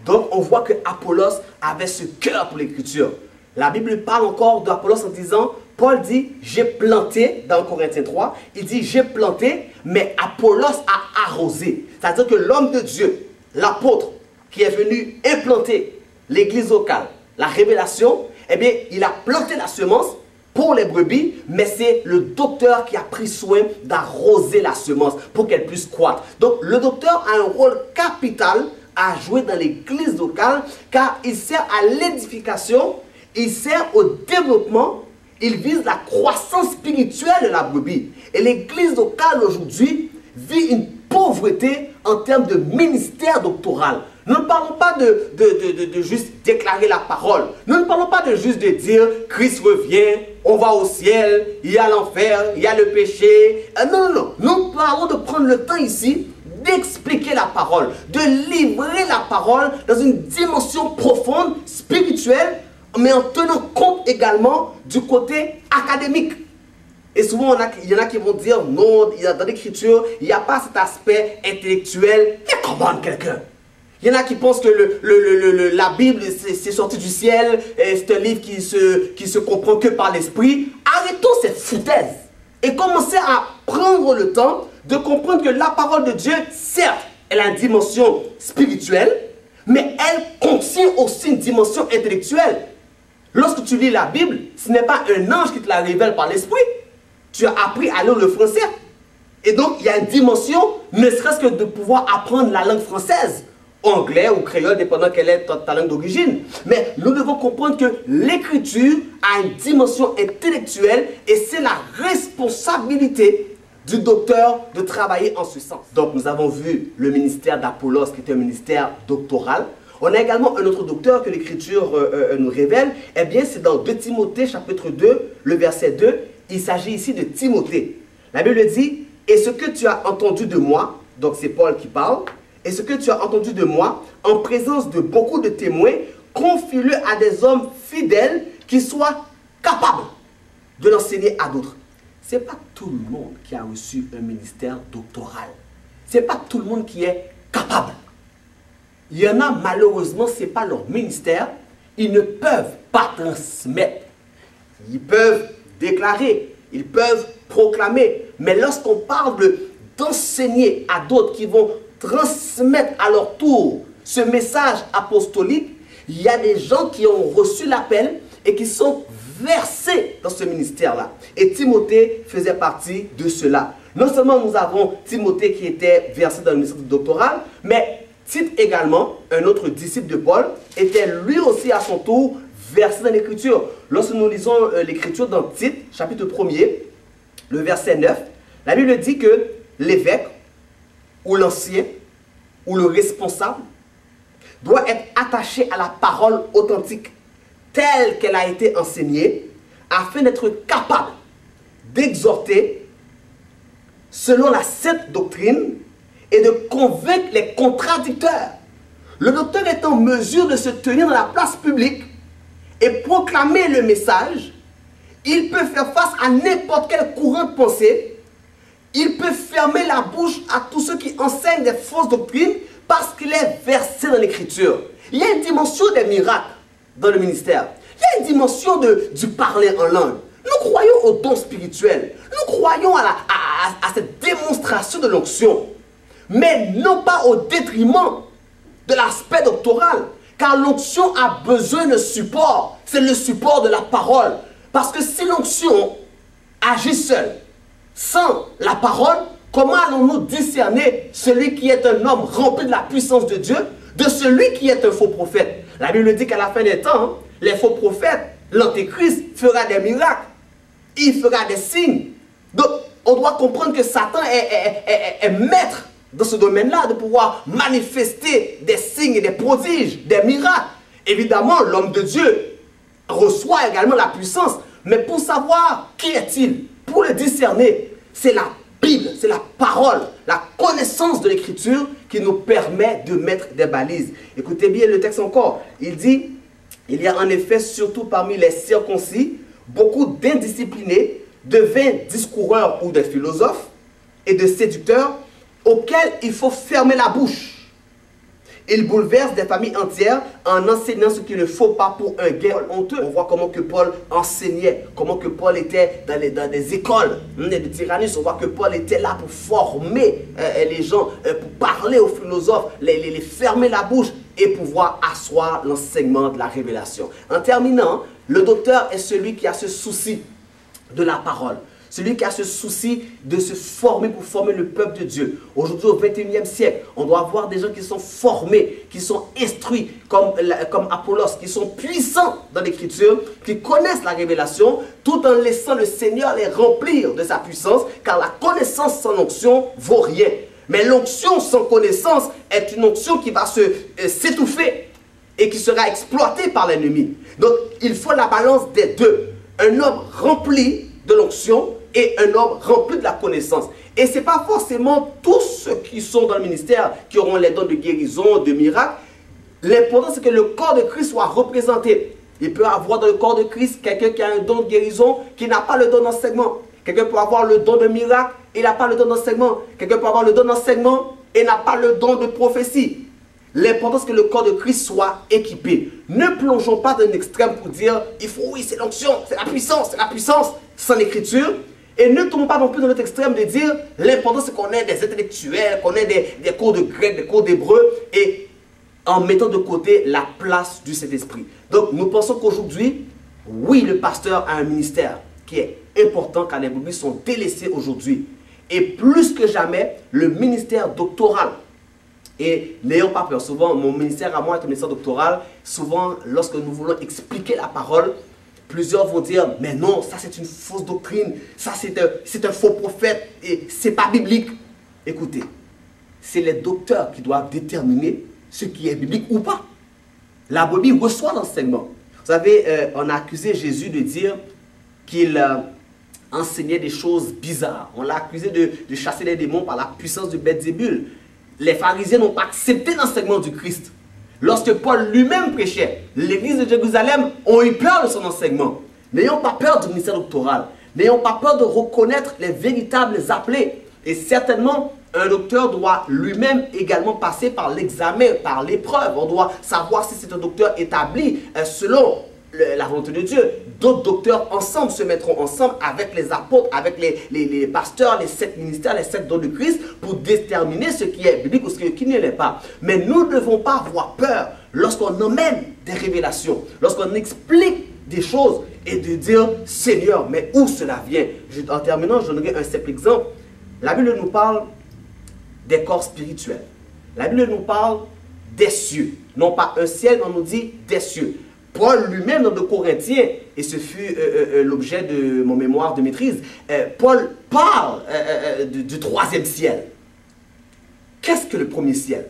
Donc on voit que Apollos avait ce cœur pour l'écriture. La Bible parle encore d'Apollos en disant, Paul dit, j'ai planté, dans Corinthiens 3, il dit, j'ai planté, mais Apollos a arrosé. C'est-à-dire que l'homme de Dieu, l'apôtre, qui est venu implanter l'église locale, la révélation, eh bien, il a planté la semence pour les brebis, mais c'est le docteur qui a pris soin d'arroser la semence pour qu'elle puisse croître. Donc, le docteur a un rôle capital à jouer dans l'église locale, car il sert à l'édification, il sert au développement, il vise la croissance spirituelle de la brebis. Et l'église locale aujourd'hui vit une pauvreté en termes de ministère doctoral. Nous ne parlons pas de juste déclarer la parole. Nous ne parlons pas de juste de dire Christ revient, on va au ciel, il y a l'enfer, il y a le péché. Non, non, non. Nous parlons de prendre le temps ici d'expliquer la parole, de livrer la parole dans une dimension profonde, spirituelle, mais en tenant compte également du côté académique. Et souvent, il y en a qui vont dire, non, dans l'écriture, il n'y a pas cet aspect intellectuel. Mais comment quelqu'un? Il y en a qui pensent que la Bible, c'est sorti du ciel, c'est un livre qui se comprend que par l'esprit. Arrêtons cette foutaise et commencez à prendre le temps de comprendre que la parole de Dieu, certes, elle a une dimension spirituelle, mais elle contient aussi une dimension intellectuelle. Lorsque tu lis la Bible, ce n'est pas un ange qui te la révèle par l'esprit. Tu as appris à lire le français. Et donc, il y a une dimension, ne serait-ce que de pouvoir apprendre la langue française, anglais ou créole, dépendant quelle est ta langue d'origine. Mais nous devons comprendre que l'écriture a une dimension intellectuelle et c'est la responsabilité du docteur de travailler en ce sens. Donc, nous avons vu le ministère d'Apollos qui est un ministère doctoral. On a également un autre docteur que l'Écriture nous révèle. Eh bien, c'est dans 2 Timothée, chapitre 2, le verset 2. Il s'agit ici de Timothée. La Bible dit, « Et ce que tu as entendu de moi », donc c'est Paul qui parle, « Et ce que tu as entendu de moi, en présence de beaucoup de témoins, confie-le à des hommes fidèles qui soient capables de l'enseigner à d'autres. » Ce n'est pas tout le monde qui a reçu un ministère doctoral. Ce n'est pas tout le monde qui est capable. Il y en a, malheureusement, ce n'est pas leur ministère. Ils ne peuvent pas transmettre. Ils peuvent déclarer, ils peuvent proclamer. Mais lorsqu'on parle d'enseigner à d'autres qui vont transmettre à leur tour ce message apostolique, il y a des gens qui ont reçu l'appel et qui sont versés dans ce ministère-là. Et Timothée faisait partie de cela. Non seulement nous avons Timothée qui était versé dans le ministère doctoral, mais Tite également, un autre disciple de Paul, était lui aussi à son tour versé dans l'Écriture. Lorsque nous lisons l'Écriture dans Tite, chapitre 1er, le verset 9, la Bible dit que l'évêque, ou l'ancien, ou le responsable, doit être attaché à la parole authentique, telle qu'elle a été enseignée, afin d'être capable d'exhorter selon la sainte doctrine et de convaincre les contradicteurs. Le docteur est en mesure de se tenir dans la place publique et proclamer le message. Il peut faire face à n'importe quel courant de pensée. Il peut fermer la bouche à tous ceux qui enseignent des fausses doctrines parce qu'il est versé dans l'Écriture. Il y a une dimension des miracles dans le ministère. Il y a une dimension du parler en langue. Nous croyons au don spirituel. Nous croyons à cette démonstration de l'onction. Mais non pas au détriment de l'aspect doctoral. Car l'onction a besoin de support. C'est le support de la parole. Parce que si l'onction agit seule, sans la parole, comment allons-nous discerner celui qui est un homme rempli de la puissance de Dieu de celui qui est un faux prophète? La Bible dit qu'à la fin des temps, les faux prophètes, l'antéchrist fera des miracles. Il fera des signes. Donc, on doit comprendre que Satan est maître dans ce domaine-là, de pouvoir manifester des signes et des prodiges, des miracles. Évidemment, l'homme de Dieu reçoit également la puissance. Mais pour savoir qui est-il, pour le discerner, c'est la Bible, c'est la parole, la connaissance de l'Écriture qui nous permet de mettre des balises. Écoutez bien le texte encore. Il dit, il y a en effet surtout parmi les circoncis beaucoup d'indisciplinés, de vains discoureurs ou de philosophes et de séducteurs auxquels il faut fermer la bouche. Il bouleverse des familles entières en enseignant ce qu'il ne faut pas pour un gain honteux. On voit comment que Paul enseignait, comment que Paul était dans des écoles de Tyrannus. On voit que Paul était là pour former les gens, pour parler aux philosophes, les fermer la bouche et pouvoir asseoir l'enseignement de la révélation. En terminant, le docteur est celui qui a ce souci de la parole. Celui qui a ce souci de se former pour former le peuple de Dieu. Aujourd'hui, au XXIe siècle, on doit avoir des gens qui sont formés, qui sont instruits, comme Apollos, qui sont puissants dans l'écriture, qui connaissent la révélation, tout en laissant le Seigneur les remplir de sa puissance, car la connaissance sans onction vaut rien. Mais l'onction sans connaissance est une onction qui va s'étouffer et qui sera exploitée par l'ennemi. Donc, il faut la balance des deux. Un homme rempli de l'onction et un homme rempli de la connaissance. Et ce n'est pas forcément tous ceux qui sont dans le ministère qui auront les dons de guérison, de miracles. L'important, c'est que le corps de Christ soit représenté. Il peut y avoir dans le corps de Christ quelqu'un qui a un don de guérison qui n'a pas le don d'enseignement. Quelqu'un peut avoir le don de miracle et n'a pas le don d'enseignement. Quelqu'un peut avoir le don d'enseignement et n'a pas le don de prophétie. L'important, c'est que le corps de Christ soit équipé. Ne plongeons pas d'un extrême pour dire, il faut, oui, c'est l'onction, c'est la puissance, sans l'écriture. Et ne tombons pas non plus dans l'autre extrême de dire, l'important, c'est qu'on ait des intellectuels, qu'on ait des cours de grec, des cours d'hébreu, et en mettant de côté la place du Saint-Esprit. Donc, nous pensons qu'aujourd'hui, oui, le pasteur a un ministère qui est important, car les brebis sont délaissées aujourd'hui. Et plus que jamais, le ministère doctoral. Et n'ayons pas peur, souvent mon ministère à moi est un ministère doctoral, souvent lorsque nous voulons expliquer la parole, plusieurs vont dire, mais non, ça c'est une fausse doctrine, ça c'est un faux prophète, et c'est pas biblique. Écoutez, c'est les docteurs qui doivent déterminer ce qui est biblique ou pas. La brebis reçoit l'enseignement. Vous savez, on a accusé Jésus de dire qu'il enseignait des choses bizarres. On l'a accusé de chasser les démons par la puissance de Belzébul. Les pharisiens n'ont pas accepté l'enseignement du Christ. Lorsque Paul lui-même prêchait, l'église de Jérusalem ont eu peur de son enseignement. N'ayons pas peur du ministère doctoral. N'ayons pas peur de reconnaître les véritables appelés. Et certainement, un docteur doit lui-même également passer par l'examen, par l'épreuve. On doit savoir si c'est un docteur établi selon la volonté de Dieu. D'autres docteurs ensemble se mettront ensemble avec les apôtres, avec les pasteurs, les 7 ministères, les 7 dons de Christ pour déterminer ce qui est biblique ou ce qui ne l'est pas. Mais nous ne devons pas avoir peur lorsqu'on emmène des révélations, lorsqu'on explique des choses et de dire Seigneur, mais où cela vient? En terminant, je donnerai un simple exemple. La Bible nous parle des corps spirituels. La Bible nous parle des cieux. Non pas un ciel, on nous dit des cieux. Paul lui-même dans 2 Corinthiens, et ce fut l'objet de mon mémoire de maîtrise, Paul parle du 3e ciel. Qu'est-ce que le 1er ciel?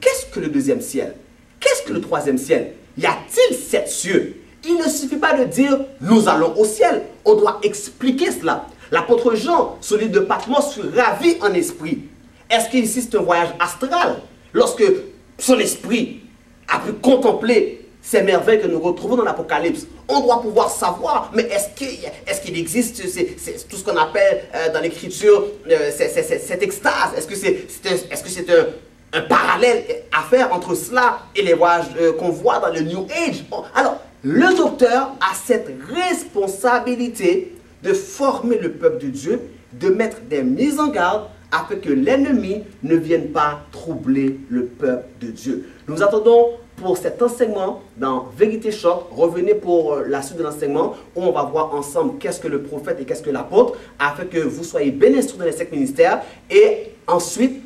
Qu'est-ce que le 2e ciel? Qu'est-ce que le 3e ciel? Y a-t-il 7 cieux? Il ne suffit pas de dire nous allons au ciel. On doit expliquer cela. L'apôtre Jean, sur l'île de Patmos, fut ravi en esprit. Est-ce qu'ici c'est un voyage astral? Lorsque son esprit a pu contempler ces merveilles que nous retrouvons dans l'Apocalypse, on doit pouvoir savoir, mais est-ce qu'il existe tout ce qu'on appelle dans l'écriture cette extase? Est-ce que c'est un parallèle à faire entre cela et les voyages qu'on voit dans le New Age? Bon, alors, le docteur a cette responsabilité de former le peuple de Dieu, de mettre des mises en garde afin que l'ennemi ne vienne pas troubler le peuple de Dieu. Nous attendons pour cet enseignement dans Vérité Choc. Revenez pour la suite de l'enseignement où on va voir ensemble qu'est-ce que le prophète et qu'est-ce que l'apôtre, afin que vous soyez bien instruits dans les 5 ministères. Et ensuite,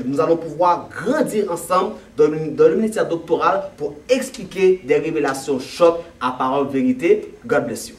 nous allons pouvoir grandir ensemble dans le ministère doctoral pour expliquer des révélations choc à parole vérité. God bless you.